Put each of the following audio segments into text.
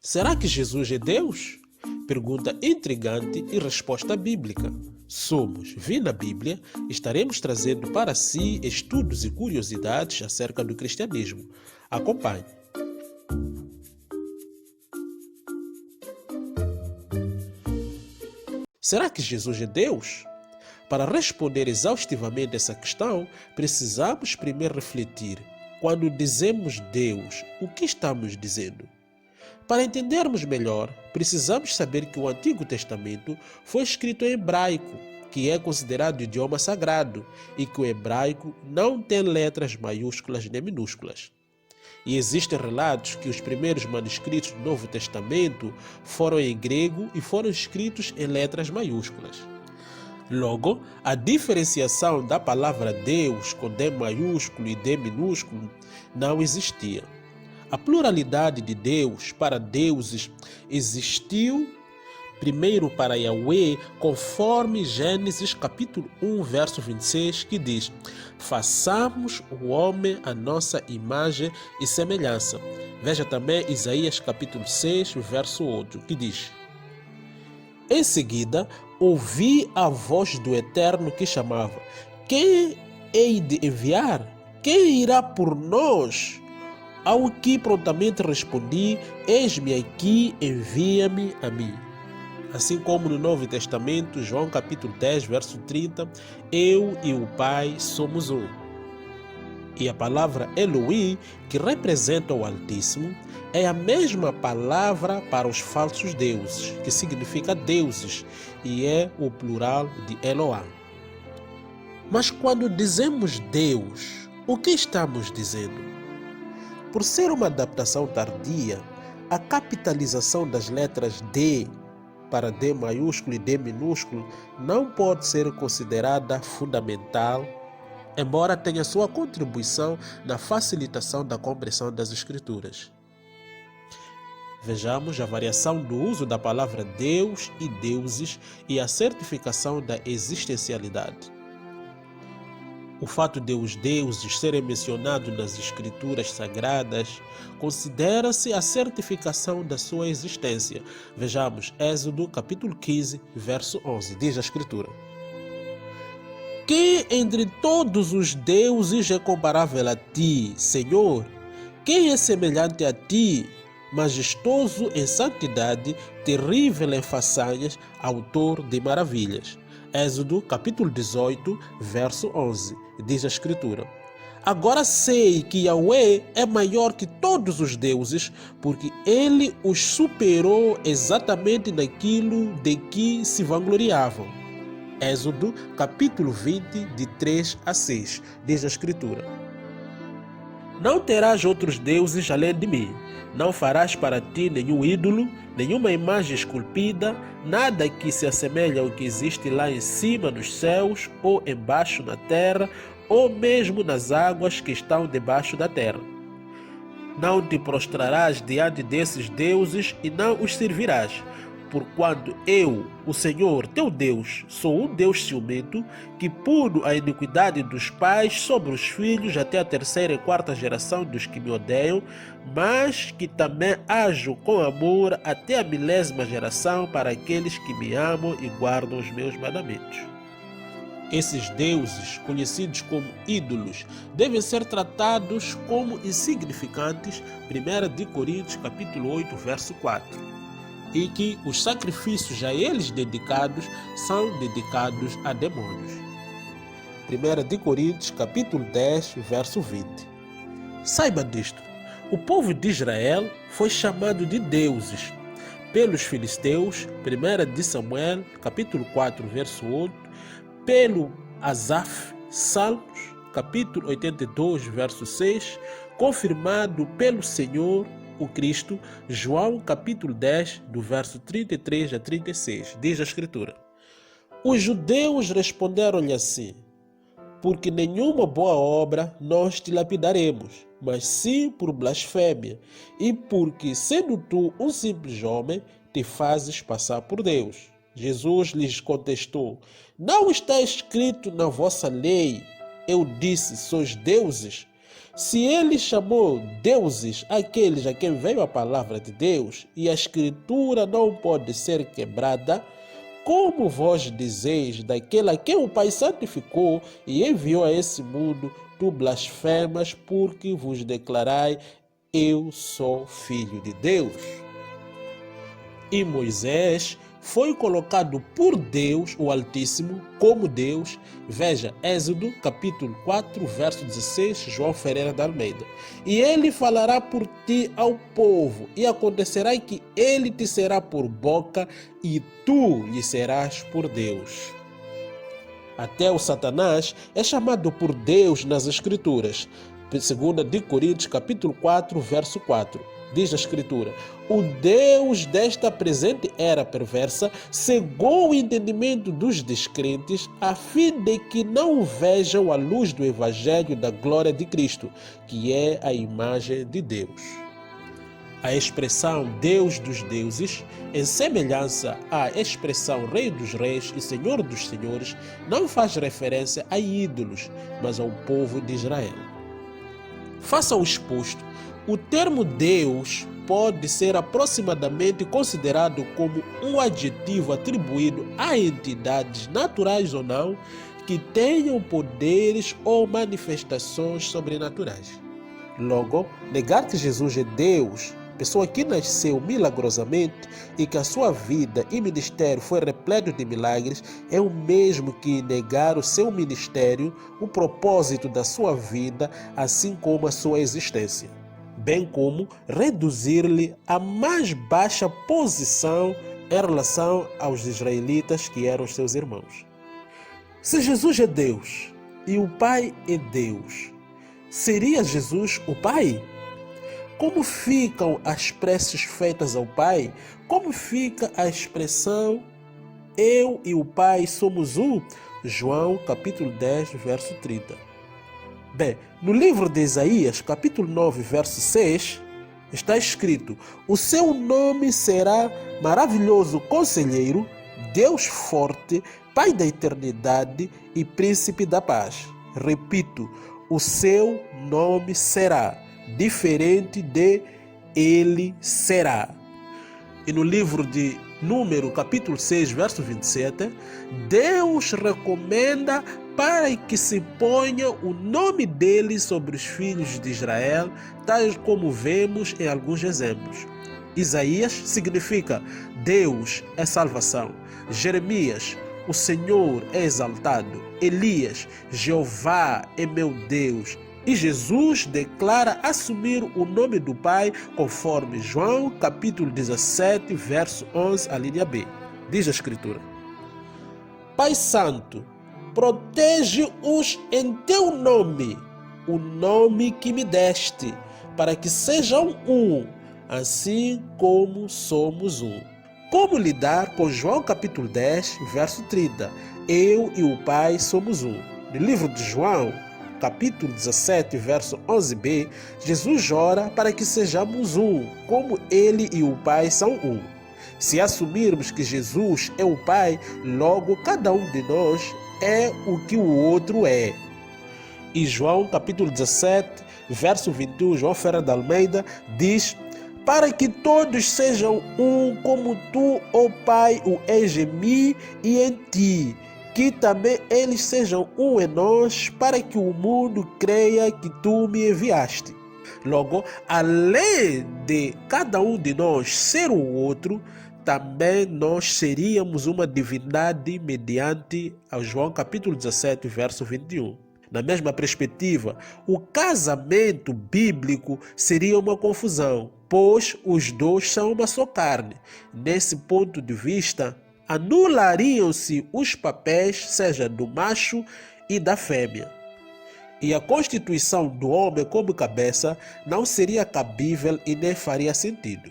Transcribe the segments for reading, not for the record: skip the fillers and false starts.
Será que Jesus é Deus? Pergunta intrigante e resposta bíblica. Somos Vi na Bíblia, estaremos trazendo para si estudos e curiosidades acerca do cristianismo. Acompanhe. Será que Jesus é Deus? Para responder exaustivamente essa questão, precisamos primeiro refletir. Quando dizemos Deus, o que estamos dizendo? Para entendermos melhor, precisamos saber que o Antigo Testamento foi escrito em hebraico, que é considerado idioma sagrado, e que o hebraico não tem letras maiúsculas nem minúsculas. E existem relatos que os primeiros manuscritos do Novo Testamento foram em grego e foram escritos em letras maiúsculas. Logo, a diferenciação da palavra Deus com D maiúsculo e D minúsculo não existia. A pluralidade de Deus para deuses existiu primeiro para Yahweh, conforme Gênesis capítulo 1, verso 26, que diz: façamos o homem à nossa imagem e semelhança. Veja também Isaías capítulo 6, verso 8, que diz: em seguida, ouvi a voz do Eterno que chamava: quem hei de enviar? Quem irá por nós? Ao que prontamente respondi: eis-me aqui, envia-me a mim. Assim como no Novo Testamento, João capítulo 10, verso 30, eu e o Pai somos um. E a palavra Elohim, que representa o Altíssimo, é a mesma palavra para os falsos deuses, que significa deuses, e é o plural de Eloá. Mas quando dizemos Deus, o que estamos dizendo? Por ser uma adaptação tardia, a capitalização das letras D para D maiúsculo e D minúsculo não pode ser considerada fundamental, embora tenha sua contribuição na facilitação da compreensão das Escrituras. Vejamos a variação do uso da palavra Deus e deuses e a certificação da existencialidade. O fato de os deuses serem mencionados nas Escrituras Sagradas considera-se a certificação da sua existência. Vejamos Êxodo capítulo 15, verso 11, diz a Escritura: quem entre todos os deuses é comparável a ti, Senhor? Quem é semelhante a ti, majestoso em santidade, terrível em façanhas, autor de maravilhas? Êxodo capítulo 18, verso 11, diz a Escritura: agora sei que Yahweh é maior que todos os deuses, porque ele os superou exatamente naquilo de que se vangloriavam. Êxodo capítulo 20, de 3 a 6, diz a Escritura: não terás outros deuses além de mim. Não farás para ti nenhum ídolo, nenhuma imagem esculpida, nada que se assemelhe ao que existe lá em cima nos céus, ou embaixo na terra, ou mesmo nas águas que estão debaixo da terra. Não te prostrarás diante desses deuses e não os servirás, porquanto eu, o Senhor teu Deus, sou um Deus ciumento, que puno a iniquidade dos pais sobre os filhos até a terceira e quarta geração dos que me odeiam, mas que também ajo com amor até a 1000ª geração para aqueles que me amam e guardam os meus mandamentos. Esses deuses, conhecidos como ídolos, devem ser tratados como insignificantes, 1 Coríntios capítulo 8, verso 4. E que os sacrifícios a eles dedicados são dedicados a demônios. 1 Coríntios capítulo 10, verso 20. Saiba disto: o povo de Israel foi chamado de deuses pelos filisteus, 1 Samuel capítulo 4, verso 8, pelo Asaf, Salmos capítulo 82, verso 6, confirmado pelo Senhor, o Cristo, João capítulo 10, do verso 33 a 36, diz a Escritura: os judeus responderam-lhe assim: porque nenhuma boa obra nós te lapidaremos, mas sim por blasfêmia, e porque, sendo tu um simples homem, te fazes passar por Deus. Jesus lhes contestou: não está escrito na vossa lei, eu disse, sois deuses? Se ele chamou deuses aqueles a quem veio a palavra de Deus, e a escritura não pode ser quebrada, como vós dizeis daquele a quem o Pai santificou e enviou a esse mundo, tu blasfemas, porque vos declarai: eu sou filho de Deus. E Moisés foi colocado por Deus, o Altíssimo, como Deus. Veja, Êxodo, capítulo 4, verso 16, João Ferreira de Almeida. E ele falará por ti ao povo, e acontecerá que ele te será por boca, e tu lhe serás por Deus. Até o Satanás é chamado por Deus nas Escrituras. 2 de Coríntios, capítulo 4, verso 4. Diz a Escritura: o Deus desta presente era perversa cegou o entendimento dos descrentes, a fim de que não vejam a luz do Evangelho da glória de Cristo, que é a imagem de Deus. A expressão Deus dos deuses, em semelhança à expressão Rei dos reis e Senhor dos senhores, não faz referência a ídolos, mas ao povo de Israel. Face ao exposto, o termo Deus pode ser aproximadamente considerado como um adjetivo atribuído a entidades naturais ou não que tenham poderes ou manifestações sobrenaturais. Logo, negar que Jesus é Deus, pessoa que nasceu milagrosamente e que a sua vida e ministério foi repleto de milagres, é o mesmo que negar o seu ministério, o propósito da sua vida, assim como a sua existência, bem como reduzir-lhe a mais baixa posição em relação aos israelitas que eram seus irmãos. Se Jesus é Deus e o Pai é Deus, seria Jesus o Pai? Como ficam as preces feitas ao Pai? Como fica a expressão eu e o Pai somos um? João capítulo 10, verso 30. Bem, no livro de Isaías, capítulo 9, verso 6, está escrito: o seu nome será maravilhoso conselheiro, Deus forte, Pai da eternidade e príncipe da paz. Repito, o seu nome será diferente de ele será. E no livro de Número, capítulo 6, verso 27, Deus recomenda para que se ponha o nome dele sobre os filhos de Israel, tal como vemos em alguns exemplos. Isaías significa Deus é salvação. Jeremias, o Senhor é exaltado. Elias, Jeová é meu Deus. E Jesus declara assumir o nome do Pai conforme João capítulo 17, verso 11, a linha B. Diz a Escritura: Pai Santo, protege-os em teu nome, o nome que me deste, para que sejam um, assim como somos um. Como lidar com João capítulo 10, verso 30? Eu e o Pai somos um. No livro de João, capítulo 17, verso 11b, Jesus ora para que sejamos um, como ele e o Pai são um. Se assumirmos que Jesus é o Pai, logo cada um de nós é o que o outro é. E João capítulo 17, verso 21, João Ferreira de Almeida, diz: para que todos sejam um, como tu, ó Pai, o és em mim e em ti, que também eles sejam um em nós, para que o mundo creia que tu me enviaste. Logo, além de cada um de nós ser o outro, também nós seríamos uma divindade mediante ao João capítulo 17, verso 21. Na mesma perspectiva, o casamento bíblico seria uma confusão, pois os dois são uma só carne. Nesse ponto de vista, anulariam-se os papéis, seja do macho e da fêmea. E a constituição do homem como cabeça não seria cabível e nem faria sentido.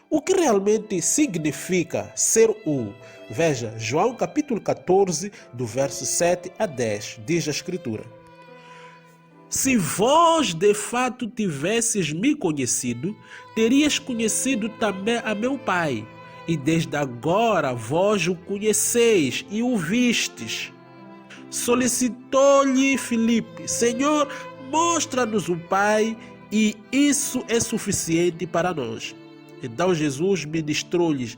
O que realmente significa ser um? Veja, João capítulo 14, do verso 7 a 10, diz a Escritura: se vós de fato tivesses me conhecido, terias conhecido também a meu Pai, e desde agora vós o conheceis e o vistes. Solicitou-lhe Filipe: Senhor, mostra-nos o Pai e isso é suficiente para nós. Então Jesus ministrou-lhes: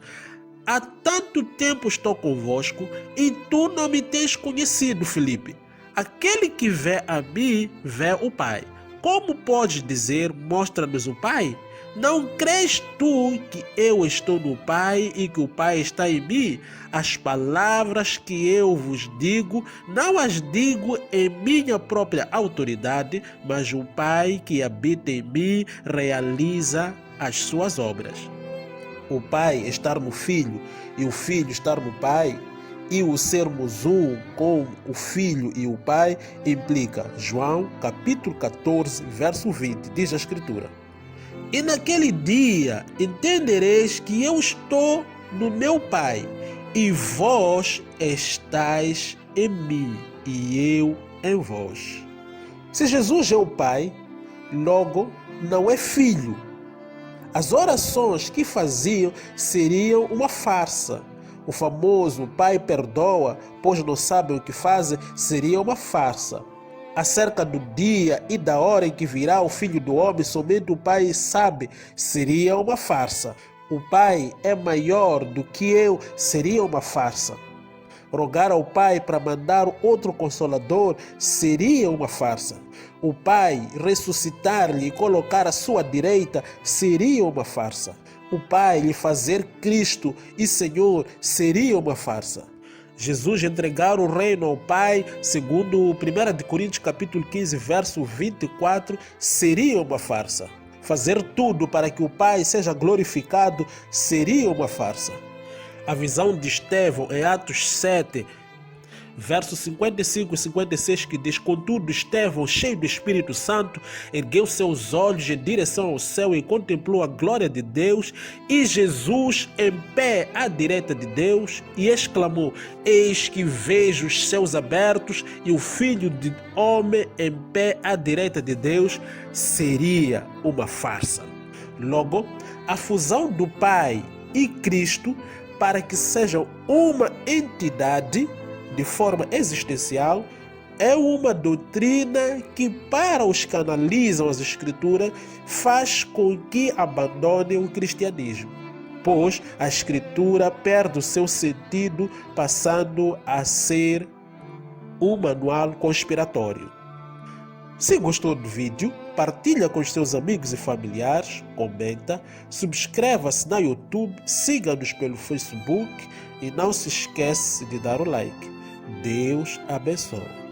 há tanto tempo estou convosco e tu não me tens conhecido, Filipe. Aquele que vê a mim, vê o Pai. Como podes dizer, mostra-nos o Pai? Não crês tu que eu estou no Pai e que o Pai está em mim? As palavras que eu vos digo, não as digo em minha própria autoridade, mas o Pai que habita em mim realiza as suas obras. O Pai estar no Filho e o Filho estar no Pai, e o sermos um com o Filho e o Pai, implica João capítulo 14, verso 20, diz a Escritura: e naquele dia entendereis que eu estou no meu Pai, e vós estáis em mim, e eu em vós. Se Jesus é o Pai, logo não é Filho. As orações que faziam seriam uma farsa. O famoso Pai perdoa, pois não sabem o que fazem, seria uma farsa. Acerca do dia e da hora em que virá o Filho do Homem, somente o Pai sabe, seria uma farsa. O Pai é maior do que eu, seria uma farsa. Rogar ao Pai para mandar outro Consolador seria uma farsa. O Pai ressuscitar-lhe e colocar à sua direita seria uma farsa. O Pai lhe fazer Cristo e Senhor seria uma farsa. Jesus entregar o reino ao Pai, segundo 1 Coríntios capítulo 15, verso 24, seria uma farsa. Fazer tudo para que o Pai seja glorificado seria uma farsa. A visão de Estevão em Atos 7, versos 55 e 56, que diz: contudo, Estevão, cheio do Espírito Santo, ergueu seus olhos em direção ao céu e contemplou a glória de Deus e Jesus em pé à direita de Deus, e exclamou: eis que vejo os céus abertos e o Filho de Homem em pé à direita de Deus. Seria uma farsa. Logo, a fusão do Pai e Cristo para que sejam uma entidade de forma existencial, é uma doutrina que, para os que analisam as Escrituras, faz com que abandonem o cristianismo, pois a Escritura perde o seu sentido, passando a ser um manual conspiratório. Se gostou do vídeo, partilha com os seus amigos e familiares, comenta, subscreva-se na YouTube, siga-nos pelo Facebook e não se esqueça de dar o like. Deus abençoe.